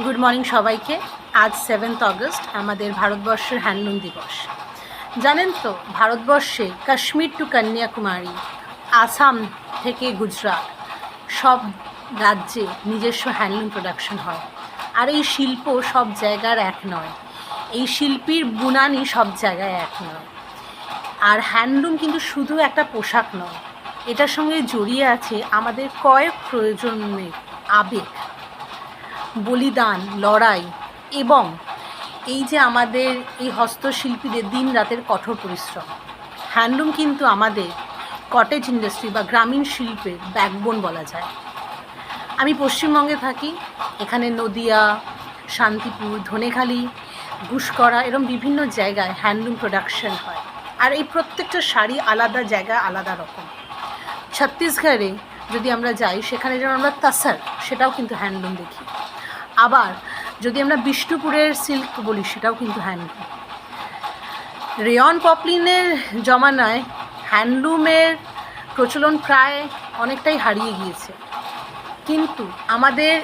Good morning সবাইকে। আজ 7th August আমাদের ভারতবর্ষের হ্যান্ডলুম দিবস। জানেন তো, ভারতবর্ষে কাশ্মীর টু কন্যাকুমারী, আসাম থেকে গুজরাট, সব রাজ্যে নিজস্ব হ্যান্ডলুম প্রোডাকশন হয়। আর এই শিল্প সব জায়গার এক নয়, এই শিল্পীর বুনানি সব জায়গায় এক নয়। আর হ্যান্ডলুম কিন্তু শুধু একটা পোশাক নয়, এটার সঙ্গে জড়িয়ে আছে আমাদের কয়েক প্রয়োজনের আবেগ, বলিদান, লড়াই এবং এই যে আমাদের এই হস্তশিল্পীদের দিন রাতের কঠোর পরিশ্রম। হ্যান্ডলুম কিন্তু আমাদের কটেজ ইন্ডাস্ট্রি বা গ্রামীণ শিল্পের ব্যাকবোন বলা যায়। আমি পশ্চিমবঙ্গে থাকি, এখানে নদিয়া, শান্তিপুর, ধনেখালি, গুসকরা এরকম বিভিন্ন জায়গায় হ্যান্ডলুম প্রোডাকশন হয়। আর এই প্রত্যেকটা শাড়ি আলাদা জায়গায় আলাদা রকম। ছত্তিশগড়ে যদি আমরা যাই, সেখানে যেমন আমরা তাসার, সেটাও কিন্তু হ্যান্ডলুম দেখি। আবার যদি আমরা বিষ্ণুপুরের সিল্ক বলি, সেটাও কিন্তু হ্যান্ডলুম। রেয়ন পপলিনের জমানায় হ্যান্ডলুমের প্রচলন প্রায় অনেকটাই হারিয়ে গিয়েছে। কিন্তু আমাদের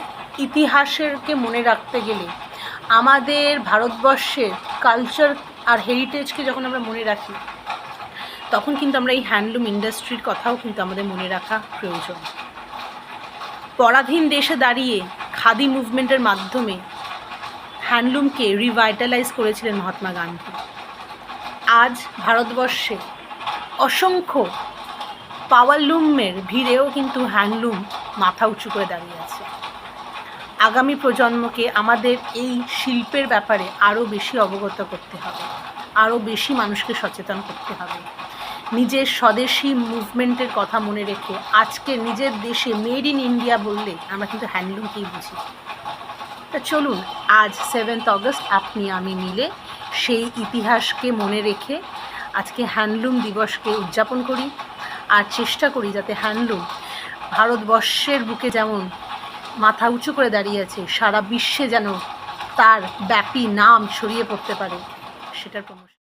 ইতিহাসকে মনে রাখতে গেলে, আমাদের ভারতবর্ষের কালচার আর হেরিটেজকে যখন আমরা মনে রাখি, তখন কিন্তু আমরা এই হ্যান্ডলুম ইন্ডাস্ট্রির কথাও কিন্তু আমাদের মনে রাখা প্রয়োজন। পরাধীন দেশে দাঁড়িয়ে খাদি মুভমেন্টের মাধ্যমে হ্যান্ডলুমকে রিভাইটালাইজ করেছিলেন মহাত্মা গান্ধী। আজ ভারতবর্ষে অসংখ্য পাওয়ারলুমের ভিড়েও কিন্তু হ্যান্ডলুম মাথা উঁচু করে দাঁড়িয়ে আছে। আগামী প্রজন্মকে আমাদের এই শিল্পের ব্যাপারে আরও বেশি অবগত করতে হবে, আরও বেশি মানুষকে সচেতন করতে হবে। নিজের স্বদেশি মুভমেন্টের কথা মনে রেখে আজকে নিজের দেশে মেড ইন ইন্ডিয়া বললে আমরা কিন্তু হ্যান্ডলুমকেই বুঝি। তা চলুন, আজ 7th অগস্ট আপনি আমি মিলে সেই ইতিহাসকে মনে রেখে আজকে হ্যান্ডলুম দিবসকে উদযাপন করি। আর চেষ্টা করি যাতে হ্যান্ডলুম ভারতবর্ষের বুকে যেমন মাথা উঁচু করে দাঁড়িয়ে আছে, সারা বিশ্বে যেন তার ব্যাপী নাম ছড়িয়ে পড়তে পারে, সেটার প্রমোশন।